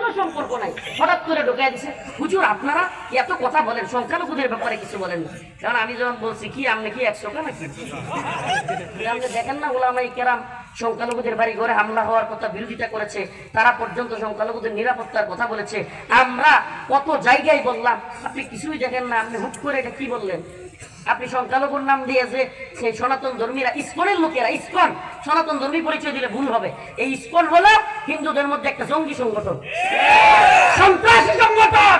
কোনো সম্পর্ক নাই, হঠাৎ করে ঢুকাই দিছে। হুজুর আপনারা এত কথা বলেন, সংখ্যালঘুদের ব্যাপারে কিছু বলেন না। কারণ আমি যখন বলছি কি আপনি কি 100 টা নাকি, আপনি দেখেন না ওলামায়ে কেরাম সংখ্যালঘুদের বাড়ি ঘরে হামলা হওয়ার কথা বিরোধিতা করেছে, তারা পর্যন্ত সংখ্যালঘুদের নিরাপত্তার কথা বলেছে। আমরা কত জায়গায় বললাম, আপনি কিছুই দেখেন না। আপনি হুট করে এটা কি বললেন? আপনি সংখ্যালঘুর নাম দিয়ে যে সেই সনাতন ধর্মীরা, ইসকনের লোকেরা, ইসকন সনাতন ধর্মী পরিচয় দিলে ভুল হবে। এই ইসকন হলো হিন্দুদের মধ্যে একটা জঙ্গি সংগঠন, সন্ত্রাসী সংগঠন।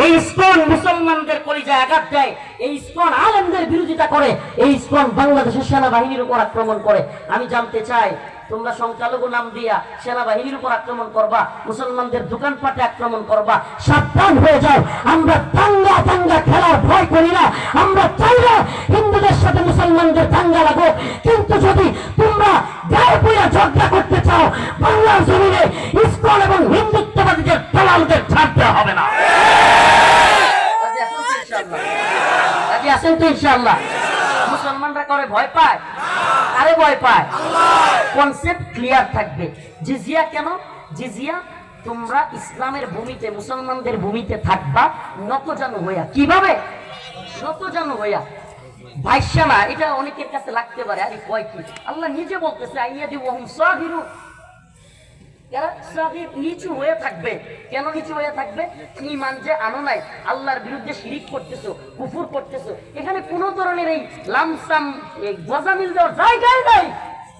এই ইসকন মুসলমানদের কলিজায় আঘাত দেয়, এই ইসকন আলেমদের বিরোধিতা করে, এই ইসকন বাংলাদেশের সেনাবাহিনীর উপর আক্রমণ করে। আমি জানতে চাই, তোমরা সংখ্যালঘু নাম দিয়া সেনাবাহিনীর উপর আক্রমণ করবা, মুসলমানদের দোকানপাটে আক্রমণ করবা, সাবধান হয়ে যাও। আমরা দাঙ্গা দাঙ্গা খেলার ভয় করি না। আমরা চাইলে হিন্দুদের সাথে মুসলমানদের দাঙ্গা লাগো, কিন্তু যদি তোমরা গায়ে পড়ে ঝগড়া করতে চাও, বাংলার জমিনে ইসকন এবং হিন্দুত্ববাদীদের দালালদের ছাড় দেওয়া হবে না। রাজি আছেন তো ইনশাআল্লাহ? মুসলমানরা করে ভয় পায়, আরে ভয় পায়। কনসেপ্ট ক্লিয়ার থাকবে। জিজিয়া কেন? জিজিয়া তোমরা ইসলামের ভূমিতে, মুসলমানদের ভূমিতে থাকবা নতজানু হইয়া। কিভাবে? নতজানু হইয়া। ভাইসা না, এটা অনেকের কাছে লাগতে পারে, আরে কয় কি? আল্লাহ নিজে বলতেছে আইয়াদি ওয়াহুম সাগিরুন, এরা সাগির, নিচু হয়ে থাকবে। কেন নিচু হয়ে থাকবে? ঈমান যে আনো নাই, আল্লাহর বিরুদ্ধে শিরিক করতেছো, কুফর করতেছো, এখানে কোন ধরনের এই লামসাম গজামিল দেওয়ার জায়গায় নাই।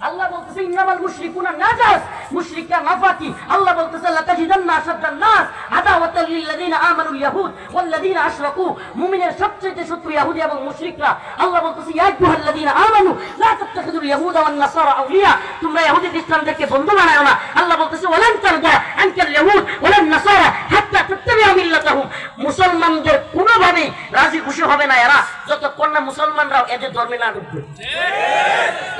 আল্লাহ বলতেছে ইন্নামাল মুশরিকুনা নাজাস, মুশরিকরা নাফাকি। আল্লাহ বলতেছে লাতাজিদান্না আশাদ্দান নাস আদাওয়াতাল লিল্লাযিনা আমানুল ইয়াহুদ ওয়াল্লাযিনা আশরাকু, মুমিনের সবচেয়ে শত্রু ইহুদি এবং মুশরিকরা। আল্লাহ বলতেছে ইয়া আইয়ুহাল্লাযিনা আমানু লা তাত্তাখিযুল ইয়াহুদা ওয়ান নাসারা আউলিয়া, তোমরা ইহুদি খ্রিস্টানদেরকে বন্ধু বানায়ো না। আল্লাহ বলতেছে ওয়ালান তারদা আনকাল ইয়াহুদ ওয়ালান নাসারা হাত্তা তাত্তাবিউ মিল্লাতাহুম, মুসলমানদের কোনোভাবেই রাজি খুশি হবে না এরা যতক্ষণ না মুসলমানরাও এদের ধর্মে না ঢুকবে।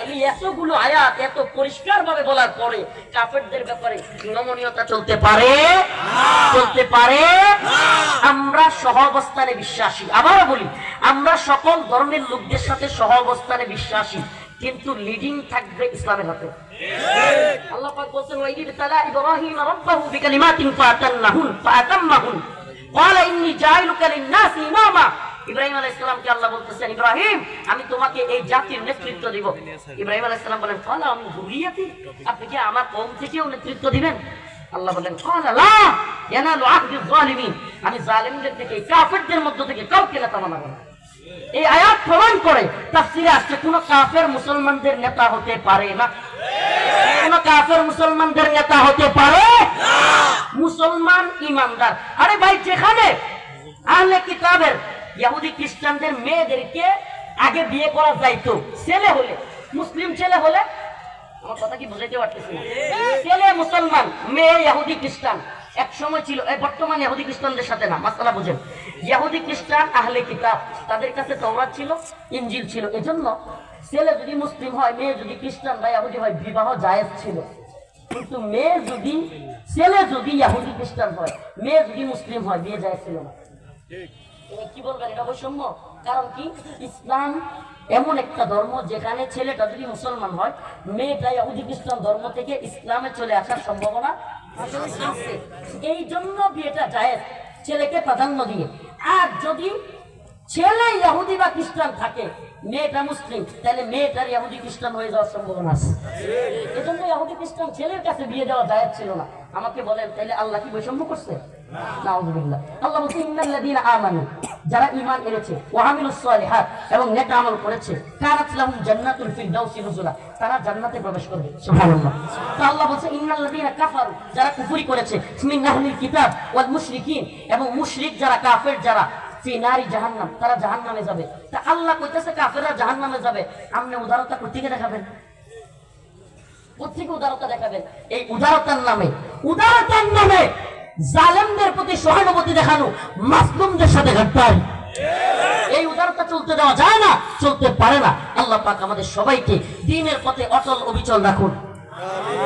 এই এতগুলো আয়াত এত পরিষ্কার ভাবে বলার পরে কাফেরদের ব্যাপারে নমনীয়তা চলতে পারে? চলতে পারে? আমরা সহাবস্থানে বিশ্বাসী। আবারও বলি, আমরা সকল ধর্মের লোকদের সাথে সহাবস্থানে বিশ্বাসী, কিন্তু লিডিং থাকবে ইসলামের হাতে। আল্লাহ পাক বলেন ওয়াইদ তালা ইব্রাহিম রাব্বাহু বিকালিমাতিন ফাতাম্মাহুন ক্বালা ইন্নী জাইলুকা লিন-নাসি ইমামা। ইব্রাহিম আলাইহিস সালামকে আল্লাহ বলতেছেন, ইব্রাহিম আমি তোমাকে এই জাতির নেতৃত্ব দিব। ইব্রাহিম আলাইহিস সালাম বলেন ক্বালা আমি যুররিয়াতি, আপনি কি আমার কওম থেকেও নেতৃত্ব দিবেন? আল্লাহ বলেন ক্বালা লা ইয়ানালু আহদিয যালিমিন, আমি জালিমদের থেকে, কাফেরদের মধ্য থেকে কাউকে নেতা বানাবো না। এই আয়াত প্রমাণ করে তাফসীরে আসছে কোন কাফের মুসলমানদের নেতা হতে পারে না। কোন কাফের মুসলমানদের নেতা হতে পারে না। মুসলমান ঈমানদার। আরে ভাই, যেখানে আহলে কিতাবের ইহুদি খ্রিস্টানদের মেয়েদেরকে আগে বিয়ে করা যাইতো, ছেলে হলে, মুসলিম ছেলে হলে, আমার কথা কি বুঝাইতে পারতেছি না? ছেলে মুসলমান, মেয়ে ইহুদি খ্রিস্টান, এক সময় ছিল। বর্তমানে ইহুদি খ্রিস্টানদের সাথে না, মাসআলা বুঝেন। ইহুদি খ্রিস্টান আহলে কিতাব, তাদের কাছে তাওরাত ছিল, ইনজিল ছিল। এজন্য ছেলে যদি মুসলিম হয়, মেয়ে যদি খ্রিস্টান বা ইহুদি হয়, বিবাহ জায়েজ ছিল। কিন্তু ছেলে যদি ইহুদি খ্রিস্টান হয়, মেয়ে যদি মুসলিম হয়, বিয়ে জায়েজ ছিল না। কি বলবেন? এটা বৈষম্য। কারণ কি? ইসলাম এমন একটা ধর্ম যেখানে ছেলেটা যদি মুসলমান হয়, মেয়েটা ইহুদি খ্রিস্টান ধর্ম থেকে ইসলামে চলে আসার সম্ভাবনা আছে। এই জন্য বিয়েটা জায়েজ, ছেলেকে প্রাধান্য দিয়ে। আর যদি ছেলে ইহুদি বা খ্রিস্টান থাকে, মেয়েটা মুসলিম, তাহলে মেয়েটার ইহুদি খ্রিস্টান হয়ে যাওয়ার সম্ভাবনা আছে। এজন্য ইহুদি খ্রিস্টান ছেলের কাছে বিয়ে দেওয়া জায়েজ ছিল না। আমাকে বলেন, তাহলে আল্লাহ কি বৈষম্য করছে? নাউযুবিল্লাহ। আল্লাহ বলছে ইন্নাল্লাযীনা আমানু, যারা ঈমান এনেছে, ওয়া আমিলুস সালিহাত, এবং নেক আমল করেছে, কানাত লাহুম জান্নাতুল ফিরদাউসি নুজুলা, তারা জান্নাতে প্রবেশ করবে। সুবহানাল্লাহ। তো আল্লাহ বলছে ইন্নাল্লাযীনা কাফারু, যারা কুফরি করেছে, মিন আহলিল কিতাব ওয়াল মুশরিকিন, এবং মুশরিক যারা, কাফের যারা, ফি নারি জাহান্নাম, তারা জাহান্নামে যাবে। তা আল্লাহ কইতেছে কাফেররা জাহান্নামে যাবে, আপনি উদারতা কোত্থেকে দেখাবেন? কোত্থেকে উদারতা দেখাবেন? এই উদারতার নামে জালেমদের প্রতি সহানুভূতি দেখানো, মাসলুমদের সাথে গাদ্দারি, এই উদারতা চলতে দেওয়া যায় না, চলতে পারে না। আল্লাহ পাক আমাদের সবাইকে দ্বীনের পথে অটল অবিচল রাখুন।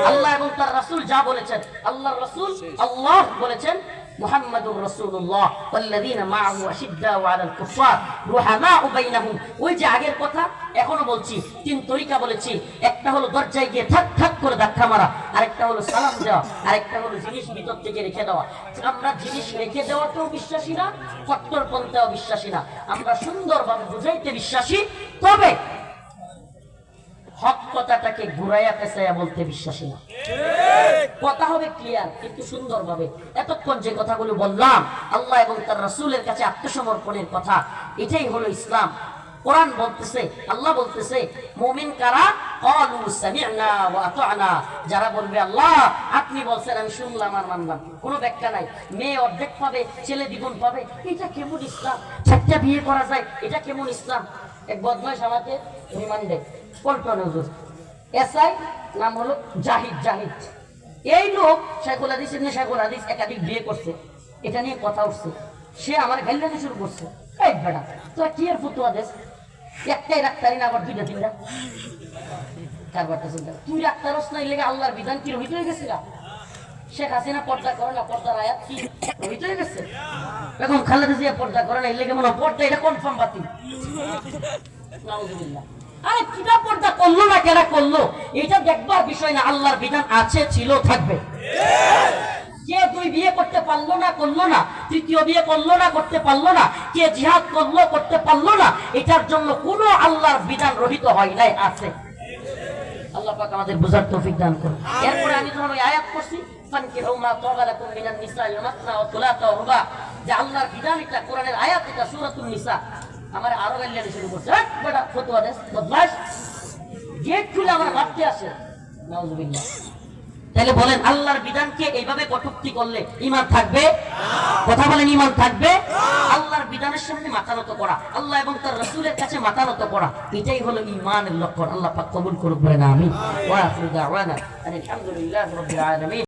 আল্লাহ এবং তার রাসূল যা বলেছেন, আল্লাহর রাসূল আল্লাহ বলেছেন মুহাম্মাদুর রাসূলুল্লাহ ওয়াল্লাযীনা মাআহু আশিদ্দাউ আলাল কুফার রুহামাউ বাইনাহুম। ওই যে আগের কথা এখনো বলছি, তিন তরিকা বলেছি। একটা হলো দরজায় গিয়ে ঠাক ঠাক করে ধাক্কা মারা, আরেকটা হলো সালাম দেওয়া, আরেকটা হলো জিনিস ভিতর থেকে রেখে দেওয়া। আমরা জিনিস রেখে দেওয়াতেও বিশ্বাসী না, কট্টরপন্থাও বিশ্বাসী না। আমরা সুন্দরভাবে বুঝাইতে বিশ্বাসী, তবে হক কথাটাকে ঘুরাইয়া পেঁচাইয়া বলতে বিশ্বাসী না। কথা হবে ক্লিয়ার কিন্তু সুন্দরভাবে। এতক্ষণ যে কথাগুলো বললাম আল্লাহ এবং তার রাসূলের কাছে আত্মসমর্পণের কথা, এটাই হলো ইসলাম। কোরআন বলতেছে, আল্লাহ বলতেছে, মুমিন কারা? ক্বালু সামি'না ওয়া আতা'না। যারা বলবে আল্লাহ আপনি বলছেন আমি শুনলাম আর মানলাম, কোনো ব্যাখ্যা নাই। মেয়ে অর্ধেক পাবে, ছেলে দ্বিগুণ পাবে, এটা কেমন ইসলাম? চারটা বিয়ে করা যায়, এটা কেমন ইসলাম? এক বদমাইশ আমাকে রিমান্ডে পল্টন হুজুর, এসআই নাম হলো জাহিদ। জাহিদ এই লোক শাইখুল হাদিস ইবনে শাইখুল হাদিস একাধিক বিয়ে করছে, এটা নিয়ে কথা উঠছে। সে আমার গাইলানি শুরু করছে, এই বেটা তোরা কি এর ফতোয়া দেস? একটাই রাখতারি না, আবার দুইটা তিনটা চারবারটা চিন্তা। তুই রাখতারস না, এর আল্লাহর বিধান কি রহিত হয়ে গেছে? শেখ হাসিনা পর্দা করে না, পর্দার আয়াত কি রহিত হয়ে গেছে? এখন খালেদা জিয়া পর্দা করে না, এর লেগে মনে পর্দা এটা কনফার্ম বাতিল। নাউযুবিল্লাহ। আরে কিটা পর্দা করলো না, কেনা করলো এটা দেখবার বিষয় না। আল্লাহর বিধান আছে, ছিল, থাকবে। কে দুই বিয়ে করতে পারলো না, করলো না, তৃতীয় বিয়ে করলো না, করতে পারলো না, কে জিহাদ করলো, করতে পারলো না, এটার জন্য কোনো আল্লাহর বিধান রহিত হয় নাই, আছে। আল্লাহ পাক আমাদের বুঝার তৌফিক দান করুন। এরপরে আমি যখন ওই আয়াত পড়ছি, ফানকিহু মা তাবা লাকুম মিনান নিসা মাসনা ওয়া সুলাসা ওয়া রুবা, যে আল্লাহর বিধান এটা, কোরআনের আয়াত এটা, সূরাতুন নিসা। আমার আরো গালিয়ালি শুরু করছে, বেটা ফতোয়া দেস, বদমাশ, গেট খুলে আমার মারতে আসে। নাউযুবিল্লাহ। তাহলে বলেন আল্লাহর বিধানকে এইভাবে কটূক্তি করলে ঈমান থাকবে? কথা বলেন, ঈমান থাকবে? আল্লাহর বিধানের সামনে মাথা নত করা, আল্লাহ এবং তার রাসূলের কাছে মাথা নত করা, এটাই হলো ঈমানের লক্ষণ। আল্লাহ পাক কবুল করুক, বলেন আমিন। ওয়া আখিরু দাওয়ানা আলহামদুলিল্লাহি রাব্বিল আলামিন।